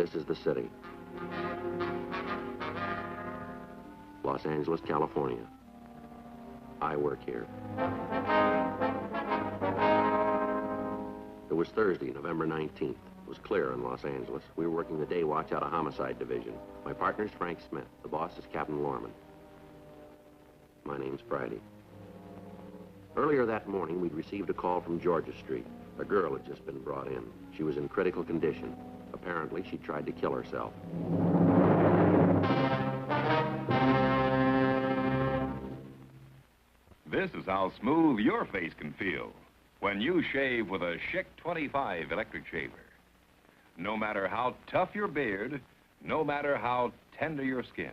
this is the city. Los Angeles, California. I work here. It was Thursday, November 19th. It was clear in Los Angeles. We were working the day watch out of Homicide Division. My partner's Frank Smith. The boss is Captain Lorman. My name's Friday. Earlier that morning, we'd received a call from Georgia Street. A girl had just been brought in. She was in critical condition. Apparently, she tried to kill herself. This is how smooth your face can feel when you shave with a Schick 25 electric shaver. No matter how tough your beard, no matter how tender your skin,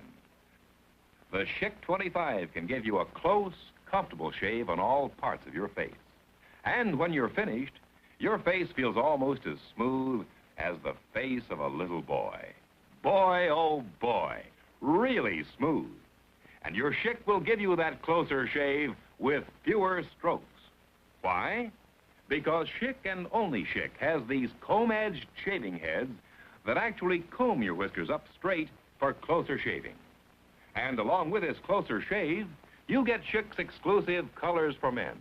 the Schick 25 can give you a close, comfortable shave on all parts of your face. And when you're finished, your face feels almost as smooth as the face of a little boy. Boy, oh boy, really smooth. And your Schick will give you that closer shave with fewer strokes. Why? Because Schick and only Schick has these comb-edged shaving heads that actually comb your whiskers up straight for closer shaving. And along with this closer shave, you get Schick's exclusive colors for men.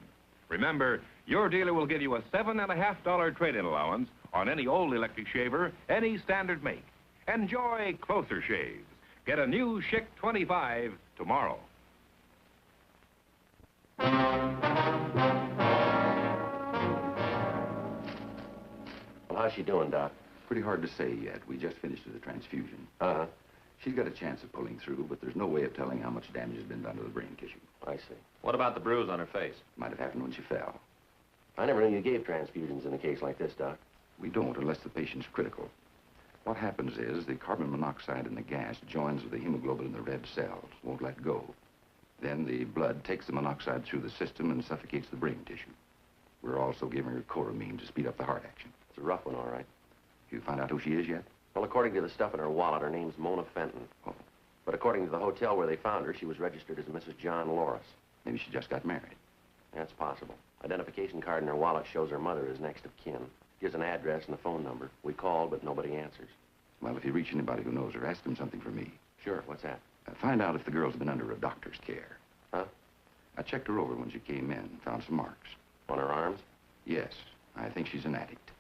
Remember, your dealer will give you a $7.50 trade-in allowance on any old electric shaver, any standard make. Enjoy closer shaves. Get a new Schick 25 tomorrow. Well, how's she doing, Doc? Pretty hard to say yet. We just finished with the transfusion. Uh-huh. She's got a chance of pulling through, but there's no way of telling how much damage has been done to the brain tissue. I see. What about the bruise on her face? Might have happened when she fell. I never knew you gave transfusions in a case like this, Doc. We don't unless the patient's critical. What happens is the carbon monoxide in the gas joins with the hemoglobin in the red cells, won't let go. Then the blood takes the monoxide through the system and suffocates the brain tissue. We're also giving her choramine to speed up the heart action. It's a rough one, all right. You find out who she is yet? Well, according to the stuff in her wallet, her name's Mona Fenton. Oh. But according to the hotel where they found her, she was registered as Mrs. John Loris. Maybe she just got married. That's possible. Identification card in her wallet shows her mother as next of kin. Gives an address and a phone number. We called, but nobody answers. Well, if you reach anybody who knows her, ask them something for me. Sure, what's that? Find out if the girl's been under a doctor's care. Huh? I checked her over when she came in and found some marks. On her arms? Yes, I think she's an addict.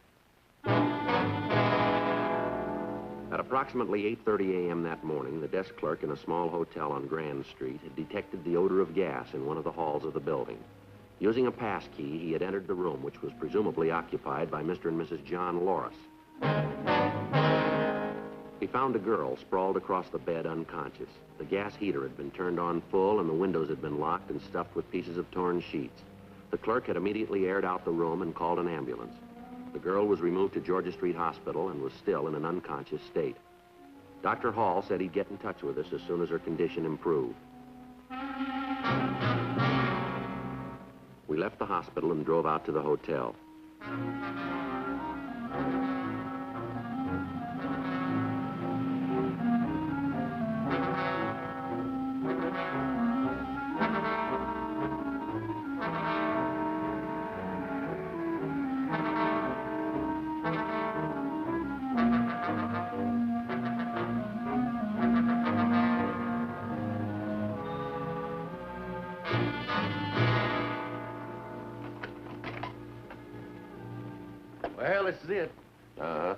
At approximately 8:30 a.m. that morning, the desk clerk in a small hotel on Grand Street had detected the odor of gas in one of the halls of the building. Using a pass key, he had entered the room, which was presumably occupied by Mr. and Mrs. John Loris. He found a girl sprawled across the bed unconscious. The gas heater had been turned on full and the windows had been locked and stuffed with pieces of torn sheets. The clerk had immediately aired out the room and called an ambulance. The girl was removed to Georgia Street Hospital and was still in an unconscious state. Dr. Hall said he'd get in touch with us as soon as her condition improved. We left the hospital and drove out to the hotel. Well, this is it. Uh-huh.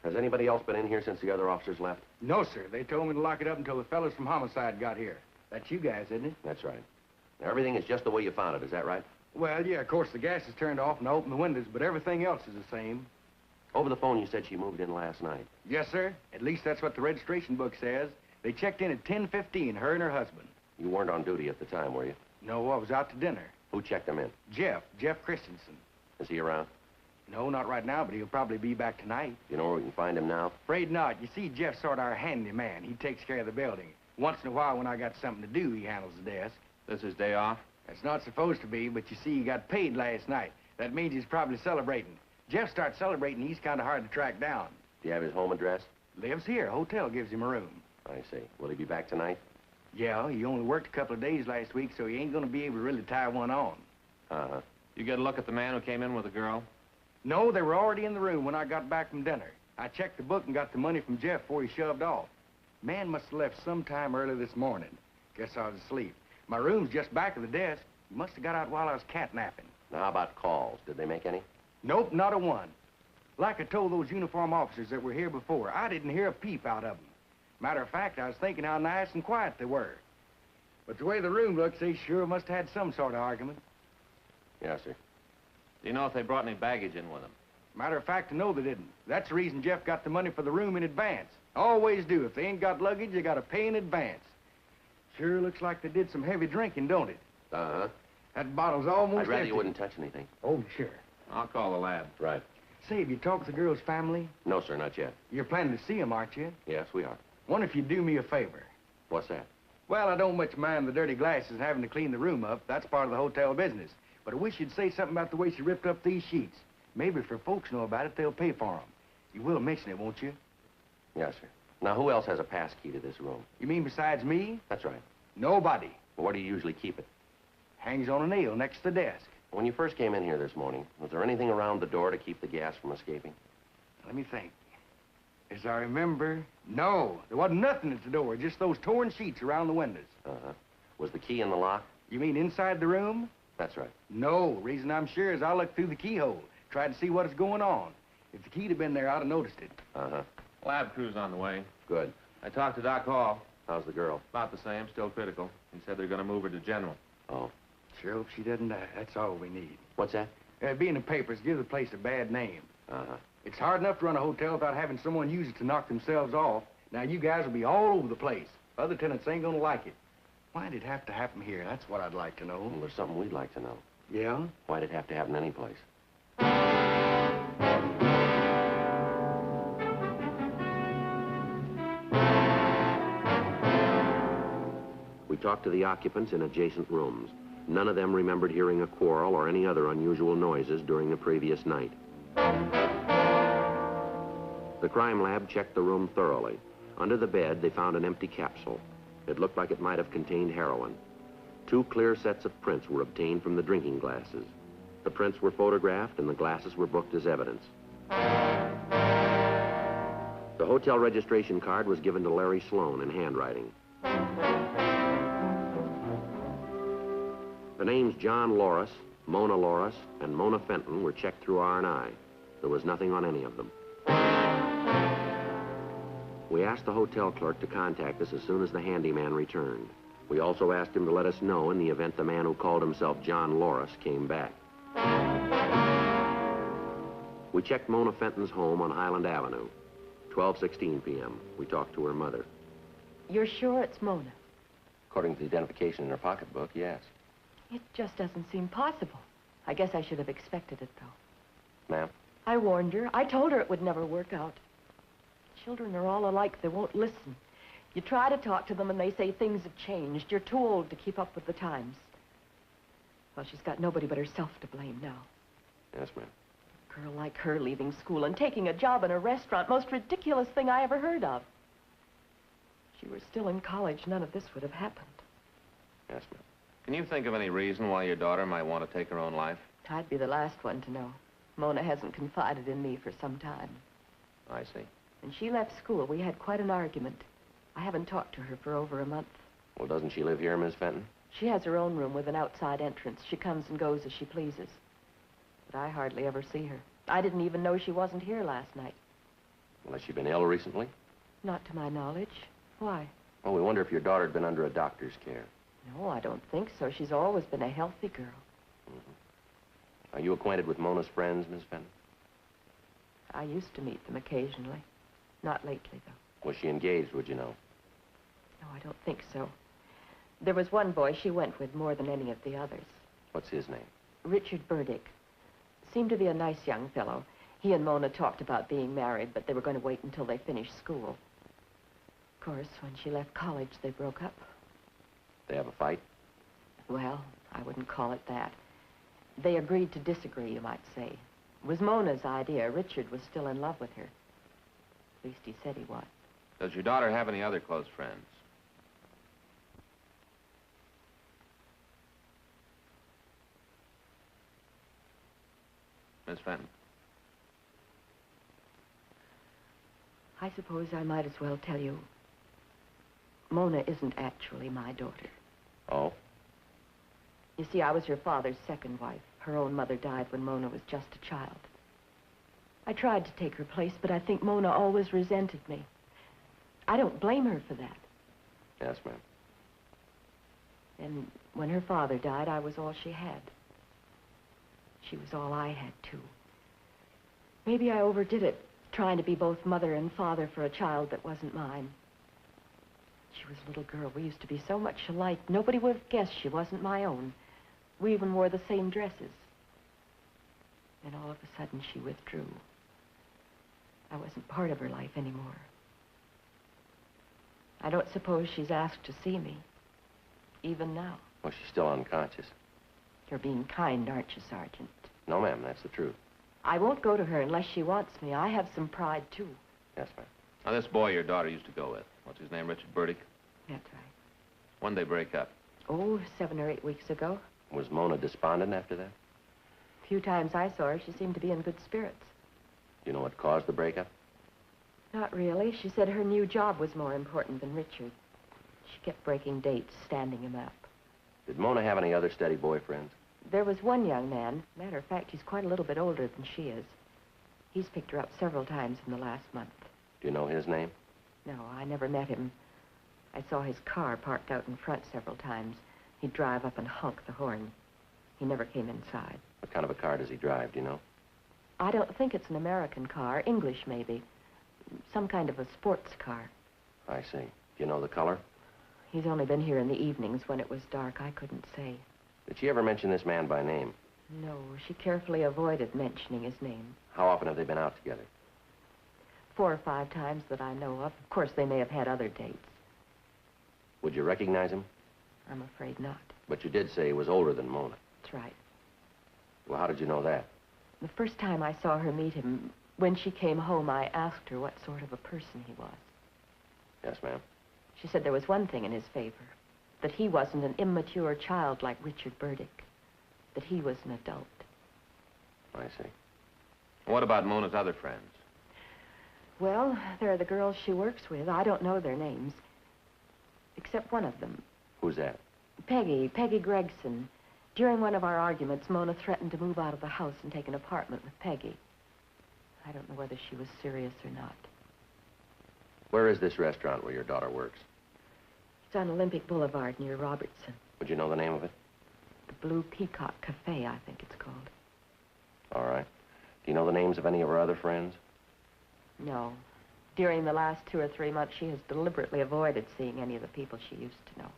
Has anybody else been in here since the other officers left? No, sir. They told me to lock it up until the fellas from Homicide got here. That's you guys, isn't it? That's right. Now, everything is just the way you found it, is that right? Well, yeah, of course, the gas is turned off and I opened the windows, but everything else is the same. Over the phone, you said she moved in last night. Yes, sir. At least that's what the registration book says. They checked in at 10:15, her and her husband. You weren't on duty at the time, were you? No, I was out to dinner. Who checked them in? Jeff Christensen. Is he around? No, not right now, but he'll probably be back tonight. You know where we can find him now? Afraid not. You see, Jeff's sort of our handyman. He takes care of the building. Once in a while, when I got something to do, he handles the desk. This is day off? That's not supposed to be, but you see, he got paid last night. That means he's probably celebrating. Jeff starts celebrating, he's kind of hard to track down. Do you have his home address? Lives here. Hotel gives him a room. I see. Will he be back tonight? Yeah, he only worked a couple of days last week, so he ain't going to be able to really tie one on. Uh-huh. You get a look at the man who came in with the girl? No, they were already in the room when I got back from dinner. I checked the book and got the money from Jeff before he shoved off. Man must have left sometime early this morning. Guess I was asleep. My room's just back of the desk. He must have got out while I was catnapping. Now, how about calls? Did they make any? Nope, not a one. Like I told those uniform officers that were here before, I didn't hear a peep out of them. Matter of fact, I was thinking how nice and quiet they were. But the way the room looks, they sure must have had some sort of argument. Yes, sir. Do you know if they brought any baggage in with them? Matter of fact, no, they didn't. That's the reason Jeff got the money for the room in advance. Always do. If they ain't got luggage, they gotta pay in advance. Sure looks like they did some heavy drinking, don't it? Uh-huh. That bottle's almost I'd rather empty. you wouldn't touch anything. Oh, sure. I'll call the lab. Right. Say, have you talked to the girl's family? No, sir, not yet. You're planning to see them, aren't you? Yes, we are. Wonder if you'd do me a favor. What's that? Well, I don't much mind the dirty glasses and having to clean the room up. That's part of the hotel business. But I wish you'd say something about the way she ripped up these sheets. Maybe if her folks know about it, they'll pay for them. You will mention it, won't you? Yes, sir. Now, who else has a pass key to this room? You mean besides me? That's right. Nobody. Well, where do you usually keep it? Hangs on a nail next to the desk. When you first came in here this morning, was there anything around the door to keep the gas from escaping? Let me think. As I remember, no, there wasn't nothing at the door, just those torn sheets around the windows. Uh-huh. Was the key in the lock? You mean inside the room? That's right. No. Reason I'm sure is I looked through the keyhole, tried to see what is going on. If the key'd have been there, I'd have noticed it. Uh-huh. Lab crew's on the way. Good. I talked to Doc Hall. How's the girl? About the same, still critical. He said they're going to move her to general. Oh. Sure hope she doesn't die. That's all we need. What's that? Be in the papers, give the place a bad name. Uh-huh. It's hard enough to run a hotel without having someone use it to knock themselves off. Now, you guys will be all over the place. Other tenants ain't gonna like it. Why'd it have to happen here? That's what I'd like to know. Well, there's something we'd like to know. Yeah? Why'd it have to happen anyplace? We talked to the occupants in adjacent rooms. None of them remembered hearing a quarrel or any other unusual noises during the previous night. The crime lab checked the room thoroughly. Under the bed, they found an empty capsule. It looked like it might have contained heroin. 2 clear sets of prints were obtained from the drinking glasses. The prints were photographed and the glasses were booked as evidence. The hotel registration card was given to Larry Sloan in handwriting. The names John Loris, Mona Loris, and Mona Fenton were checked through R&I. There was nothing on any of them. We asked the hotel clerk to contact us as soon as the handyman returned. We also asked him to let us know in the event the man who called himself John Loris came back. We checked Mona Fenton's home on Highland Avenue. 12:16 p.m. We talked to her mother. You're sure it's Mona? According to the identification in her pocketbook, yes. It just doesn't seem possible. I guess I should have expected it, though. Ma'am? I warned her. I told her it would never work out. Children are all alike. They won't listen. You try to talk to them and they say things have changed. You're too old to keep up with the times. Well, she's got nobody but herself to blame now. Yes, ma'am. A girl like her leaving school and taking a job in a restaurant, most ridiculous thing I ever heard of. If she were still in college, none of this would have happened. Yes, ma'am. Can you think of any reason why your daughter might want to take her own life? I'd be the last one to know. Mona hasn't confided in me for some time. I see. When she left school, we had quite an argument. I haven't talked to her for over a month. Well, doesn't she live here, Miss Fenton? She has her own room with an outside entrance. She comes and goes as she pleases. But I hardly ever see her. I didn't even know she wasn't here last night. Well, has she been ill recently? Not to my knowledge. Why? Well, we wonder if your daughter had been under a doctor's care. No, I don't think so. She's always been a healthy girl. Mm-hmm. Are you acquainted with Mona's friends, Miss Fenton? I used to meet them occasionally. Not lately, though. Was she engaged, would you know? No, I don't think so. There was one boy she went with more than any of the others. What's his name? Richard Burdick. Seemed to be a nice young fellow. He and Mona talked about being married, but they were going to wait until they finished school. Of course, when she left college, they broke up. They have a fight? Well, I wouldn't call it that. They agreed to disagree, you might say. It was Mona's idea. Richard was still in love with her. At least he said he was. Does your daughter have any other close friends? Miss Fenton? I suppose I might as well tell you. Mona isn't actually my daughter. Oh? You see, I was her father's second wife. Her own mother died when Mona was just a child. I tried to take her place, but I think Mona always resented me. I don't blame her for that. Yes, ma'am. And when her father died, I was all she had. She was all I had, too. Maybe I overdid it, trying to be both mother and father for a child that wasn't mine. She was a little girl. We used to be so much alike. Nobody would have guessed she wasn't my own. We even wore the same dresses. And all of a sudden, she withdrew. I wasn't part of her life anymore. I don't suppose she's asked to see me, even now. Well, she's still unconscious. You're being kind, aren't you, Sergeant? No, ma'am, that's the truth. I won't go to her unless she wants me. I have some pride, too. Yes, ma'am. Now, this boy your daughter used to go with, what's his name, Richard Burdick? That's right. When'd they break up? Oh, 7 or 8 weeks ago. Was Mona despondent after that? A few times I saw her, she seemed to be in good spirits. Do you know what caused the breakup? Not really. She said her new job was more important than Richard. She kept breaking dates, standing him up. Did Mona have any other steady boyfriends? There was one young man. Matter of fact, he's quite a little bit older than she is. He's picked her up several times in the last month. Do you know his name? No, I never met him. I saw his car parked out in front several times. He'd drive up and honk the horn. He never came inside. What kind of a car does he drive, do you know? I don't think it's an American car. English, maybe. Some kind of a sports car. I see. Do you know the color? He's only been here in the evenings when it was dark. I couldn't say. Did she ever mention this man by name? No, she carefully avoided mentioning his name. How often have they been out together? 4 or 5 times that I know of. Of course, they may have had other dates. Would you recognize him? I'm afraid not. But you did say he was older than Mona. That's right. Well, how did you know that? The first time I saw her meet him, when she came home, I asked her what sort of a person he was. Yes, ma'am. She said there was one thing in his favor, that he wasn't an immature child like Richard Burdick, that he was an adult. I see. What about Mona's other friends? Well, there are the girls she works with. I don't know their names, except one of them. Who's that? Peggy Gregson. During one of our arguments, Mona threatened to move out of the house and take an apartment with Peggy. I don't know whether she was serious or not. Where is this restaurant where your daughter works? It's on Olympic Boulevard near Robertson. Would you know the name of it? The Blue Peacock Cafe, I think it's called. All right. Do you know the names of any of her other friends? No. During the last 2 or 3 months, she has deliberately avoided seeing any of the people she used to know.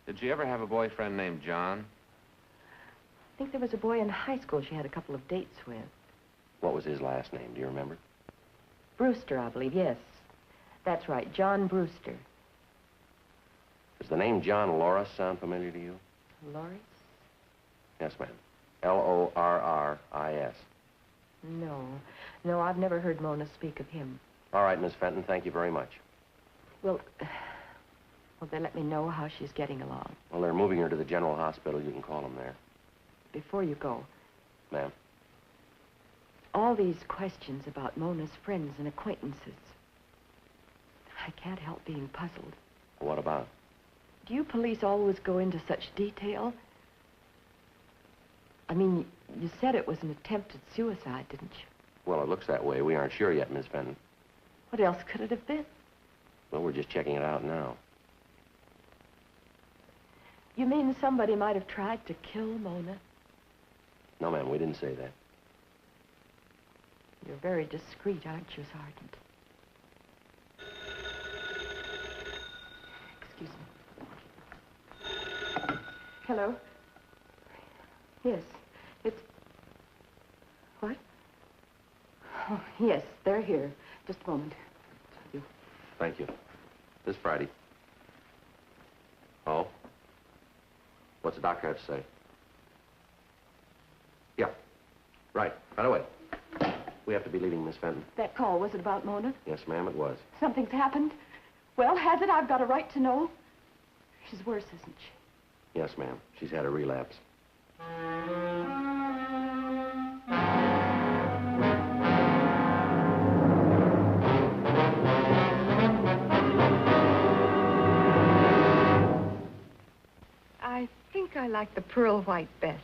Did she ever have a boyfriend named John? I think there was a boy in high school she had a couple of dates with. What was his last name? Do you remember? Brewster, I believe, yes. That's right, John Brewster. Does the name John Loris sound familiar to you? Loris? Yes, ma'am. L-O-R-R-I-S. No, I've never heard Mona speak of him. All right, Miss Fenton, thank you very much. Will they let me know how she's getting along? Well, they're moving her to the general hospital. You can call them there. Before you go, Ma'am? all these questions about Mona's friends and acquaintances, I can't help being puzzled. What about? Do you police always go into such detail? I mean, you said it was an attempted suicide, didn't you? Well, it looks that way. We aren't sure yet, Miss Fenton. What else could it have been? Well, we're just checking it out now. You mean somebody might have tried to kill Mona? No, ma'am, we didn't say that. You're very discreet, aren't you, Sergeant? Excuse me. Hello? Yes, it's... What? Oh, yes, they're here. Just a moment. Thank you. This Friday. Oh? What's the doctor have to say? Yeah. Right away. We have to be leaving, Miss Fenton. That call, was it about Mona? Yes, ma'am, it was. Something's happened? Well, has it? I've got a right to know. She's worse, isn't she? Yes, ma'am. She's had a relapse. I like the pearl white best.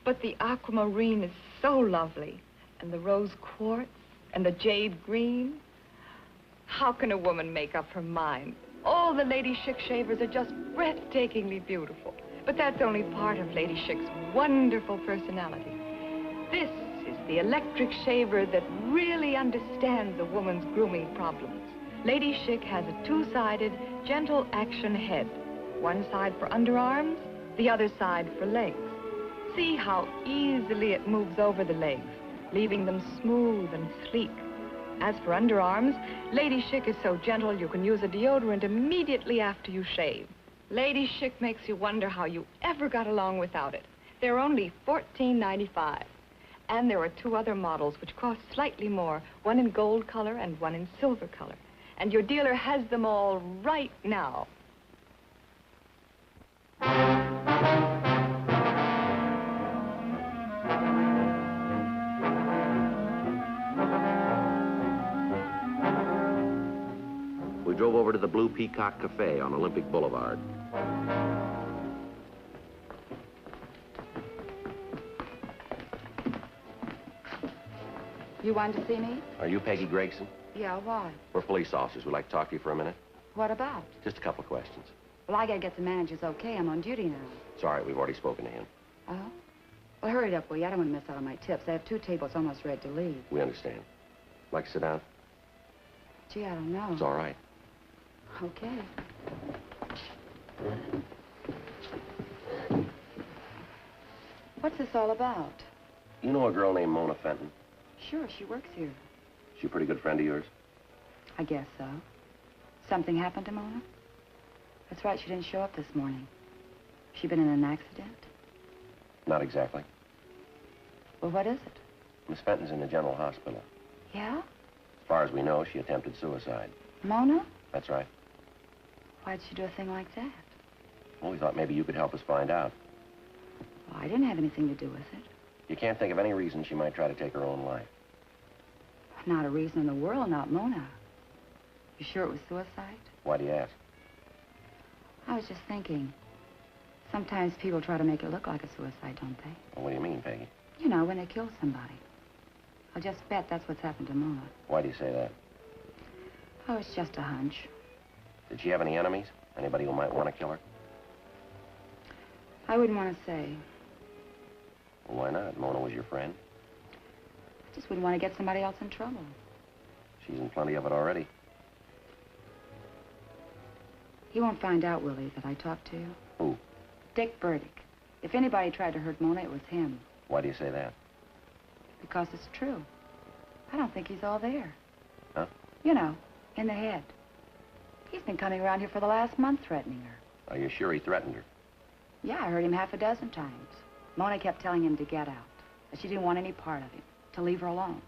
But the aquamarine is so lovely. And the rose quartz and the jade green. How can a woman make up her mind? All the Lady Schick shavers are just breathtakingly beautiful. But that's only part of Lady Schick's wonderful personality. This is the electric shaver that really understands a woman's grooming problems. Lady Schick has a two-sided, gentle action head. One side for underarms, the other side for legs. See how easily it moves over the legs, leaving them smooth and sleek. As for underarms, Lady Schick is so gentle you can use a deodorant immediately after you shave. Lady Schick makes you wonder how you ever got along without it. They're only $14.95. And there are two other models which cost slightly more, one in gold color and one in silver color. And your dealer has them all right now. We drove over to the Blue Peacock Cafe on Olympic Boulevard. You wanted to see me? Are you Peggy Gregson? Yeah, why? We're police officers. We'd like to talk to you for a minute. What about? Just a couple of questions. Well, I gotta get the manager's okay. I'm on duty now. It's all right. We've already spoken to him. Oh? Well, hurry it up, will you? I don't want to miss out on my tips. I have 2 tables almost ready to leave. We understand. Like to sit down? Gee, I don't know. It's all right. Okay. What's this all about? You know a girl named Mona Fenton? Sure, she works here. She a pretty good friend of yours? I guess so. Something happened to Mona? That's right, she didn't show up this morning. She been in an accident? Not exactly. Well, what is it? Miss Fenton's in the general hospital. Yeah? As far as we know, she attempted suicide. Mona? That's right. Why'd she do a thing like that? Well, we thought maybe you could help us find out. Well, I didn't have anything to do with it. You can't think of any reason she might try to take her own life. Not a reason in the world, not Mona. You sure it was suicide? Why do you ask? I was just thinking. Sometimes people try to make it look like a suicide, don't they? Well, what do you mean, Peggy? You know, when they kill somebody. I'll just bet that's what's happened to Mona. Why do you say that? Oh, it's just a hunch. Did she have any enemies? Anybody who might want to kill her? I wouldn't want to say. Well, why not? Mona was your friend. I just wouldn't want to get somebody else in trouble. She's in plenty of it already. He won't find out, will he, that I talked to you? Who? Dick Burdick. If anybody tried to hurt Mona, it was him. Why do you say that? Because it's true. I don't think he's all there. Huh? You know, in the head. He's been coming around here for the last month threatening her. Are you sure he threatened her? Yeah, I heard him half a dozen times. Mona kept telling him to get out, that she didn't want any part of him, to leave her alone.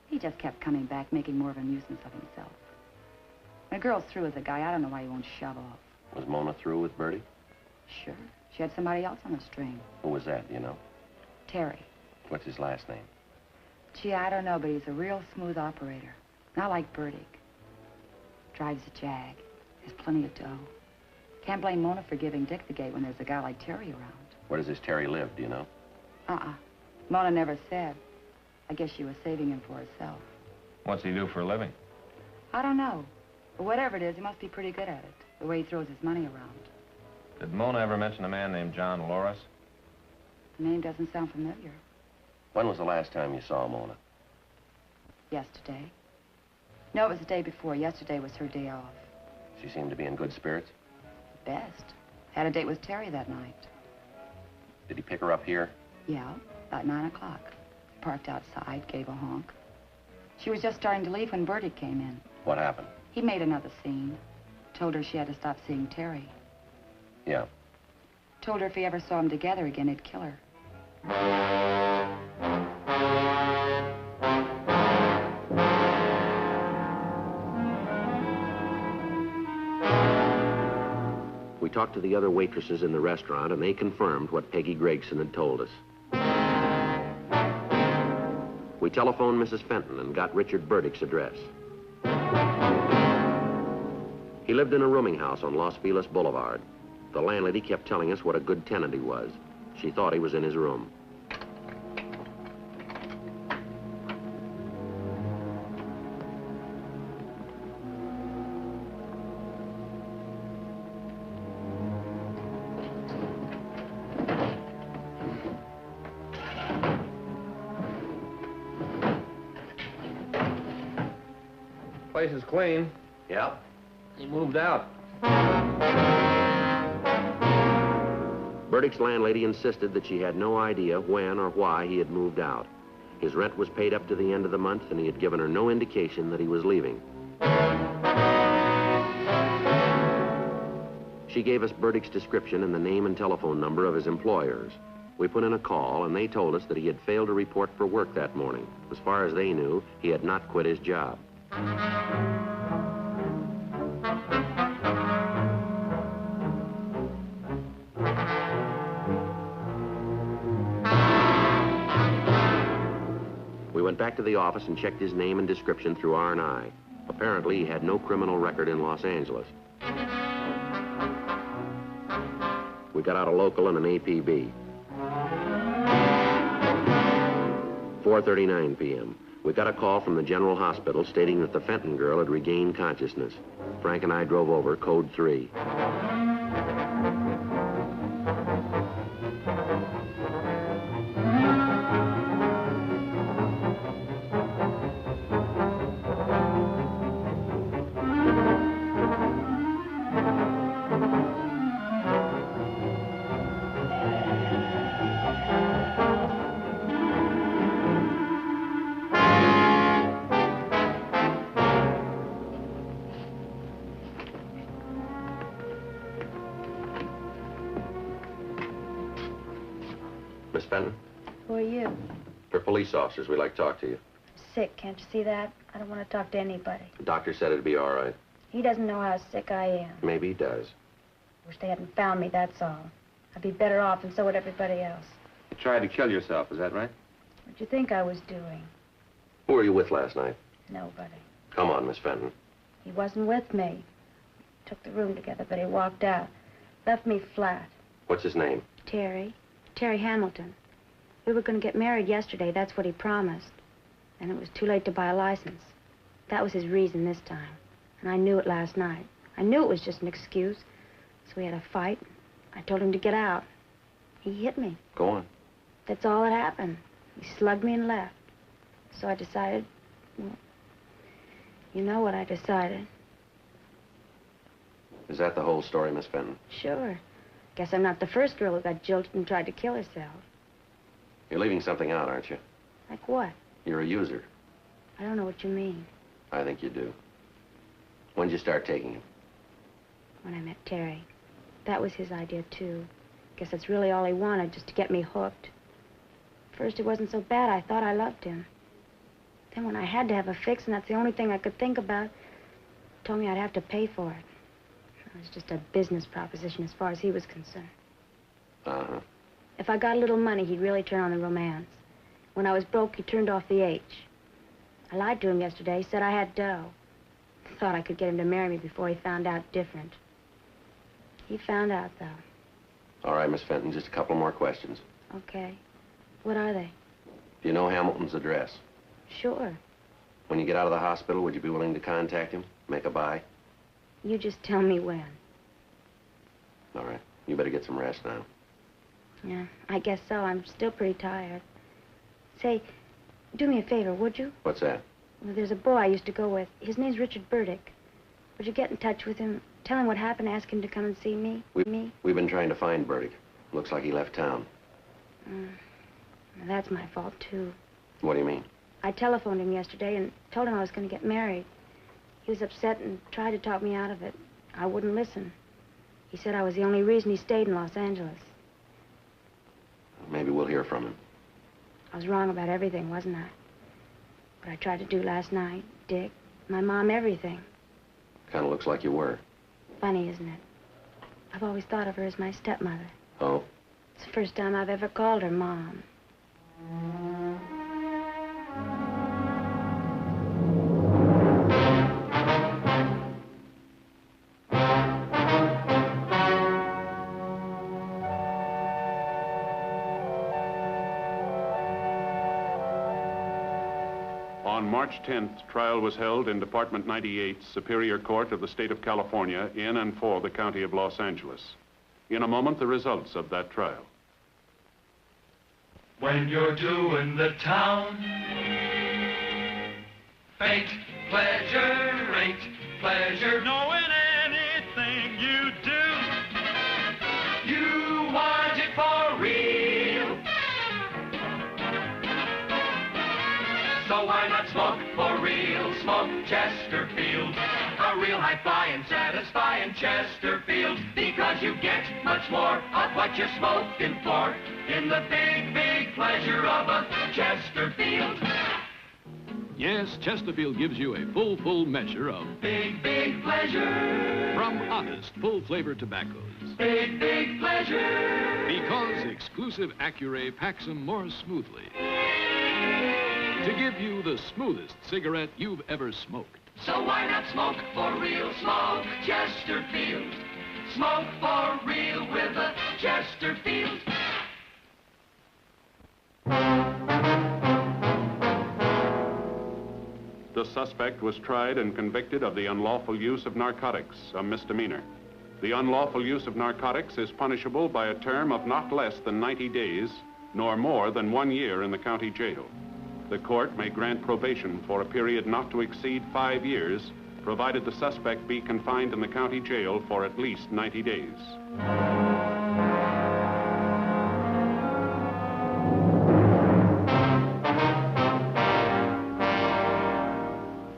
He just kept coming back, making more of a nuisance of himself. When a girl's through with a guy, I don't know why he won't shove off. Was Mona through with Bertie? Sure. She had somebody else on the string. Who was that, do you know? Terry. What's his last name? Gee, I don't know, but he's a real smooth operator. Not like Burdick. Drives a Jag. Has plenty of dough. Can't blame Mona for giving Dick the gate when there's a guy like Terry around. Where does this Terry live, do you know? Mona never said. I guess she was saving him for herself. What's he do for a living? I don't know. But whatever it is, he must be pretty good at it, the way he throws his money around. Did Mona ever mention a man named John Loris? The name doesn't sound familiar. When was the last time you saw Mona? Yesterday. No, it was the day before. Yesterday was her day off. She seemed to be in good spirits. Best. Had a date with Terry that night. Did he pick her up here? Yeah, about 9 o'clock. Parked outside, gave a honk. She was just starting to leave when Burdick came in. What happened? He made another scene. Told her she had to stop seeing Terry. Yeah. Told her if he ever saw them together again, he'd kill her. We talked to the other waitresses in the restaurant, and they confirmed what Peggy Gregson had told us. We telephoned Mrs. Fenton and got Richard Burdick's address. He lived in a rooming house on Los Feliz Boulevard. The landlady kept telling us what a good tenant he was. She thought he was in his room. Place is clean. Yeah? He moved out. Burdick's landlady insisted that she had no idea when or why he had moved out. His rent was paid up to the end of the month, and he had given her no indication that he was leaving. She gave us Burdick's description and the name and telephone number of his employers. We put in a call, and they told us that he had failed to report for work that morning. As far as they knew, he had not quit his job. We went back to the office and checked his name and description through R&I. Apparently, he had no criminal record in Los Angeles. We got out a local and an APB. 4:39 p.m. We got a call from the General Hospital stating that the Fenton girl had regained consciousness. Frank and I drove over, code 3. Miss Fenton? Who are you? We're police officers. We'd like to talk to you. Sick, can't you see that? I don't want to talk to anybody. The doctor said it'd be all right. He doesn't know how sick I am. Maybe he does. Wish they hadn't found me, that's all. I'd be better off, and so would everybody else. You tried to kill yourself, is that right? What'd you think I was doing? Who were you with last night? Nobody. Come on, Miss Fenton. He wasn't with me. Took the room together, but he walked out. Left me flat. What's his name? Terry Hamilton. We were going to get married yesterday, that's what he promised. And it was too late to buy a license. That was his reason this time. And I knew it last night. I knew it was just an excuse. So we had a fight. I told him to get out. He hit me. Go on. That's all that happened. He slugged me and left. So I decided, well, you know what I decided. Is that the whole story, Miss Fenton? Sure. Guess I'm not the first girl who got jilted and tried to kill herself. You're leaving something out, aren't you? Like what? You're a user. I don't know what you mean. I think you do. When did you start taking him? When I met Terry. That was his idea, too. Guess that's really all he wanted, just to get me hooked. First, it wasn't so bad. I thought I loved him. Then when I had to have a fix, and that's the only thing I could think about, he told me I'd have to pay for it. It was just a business proposition as far as he was concerned. Uh-huh. If I got a little money, he'd really turn on the romance. When I was broke, he turned off the H. I lied to him yesterday, said I had dough. Thought I could get him to marry me before he found out different. He found out, though. All right, Miss Fenton, just a couple more questions. Okay. What are they? Do you know Hamilton's address? Sure. When you get out of the hospital, would you be willing to contact him? Make a buy? You just tell me when. All right. You better get some rest now. Yeah, I guess so. I'm still pretty tired. Say, do me a favor, would you? What's that? Well, there's a boy I used to go with. His name's Richard Burdick. Would you get in touch with him, tell him what happened, ask him to come and see me? We've been trying to find Burdick. Looks like he left town. Well, that's my fault, too. What do you mean? I telephoned him yesterday and told him I was going to get married. He was upset and tried to talk me out of it. I wouldn't listen. He said I was the only reason he stayed in Los Angeles. Maybe we'll hear from him. I was wrong about everything, wasn't I? What I tried to do last night, Dick, my mom, everything. Kind of looks like you were. Funny, isn't it? I've always thought of her as my stepmother. Oh? It's the first time I've ever called her Mom. March 10th, trial was held in Department 98, Superior Court of the State of California, in and for the County of Los Angeles. In a moment, the results of that trial. When you're doing the town, fate, pleasure, rate, pleasure, knowing anything you do, you want it for real. So why not smoke for real? Smoke Chesterfield, a real high-flying, satisfying Chesterfield, because you get much more of what you're smoking for in the big, big pleasure of a Chesterfield. Yes, Chesterfield gives you a full measure of big, big pleasure from honest, full-flavored tobaccos. Big, big pleasure. Because exclusive Accuray packs them more smoothly to give you the smoothest cigarette you've ever smoked. So why not smoke for real? Smoke Chesterfield. Smoke for real with a Chesterfield. The suspect was tried and convicted of the unlawful use of narcotics, a misdemeanor. The unlawful use of narcotics is punishable by a term of not less than 90 days, nor more than 1 year in the county jail. The court may grant probation for a period not to exceed 5 years, provided the suspect be confined in the county jail for at least 90 days.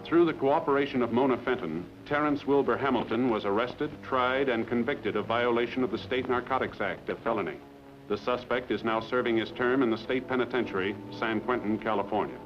Through the cooperation of Mona Fenton, Terrence Wilbur Hamilton was arrested, tried, and convicted of violation of the State Narcotics Act, a felony. The suspect is now serving his term in the state penitentiary, San Quentin, California.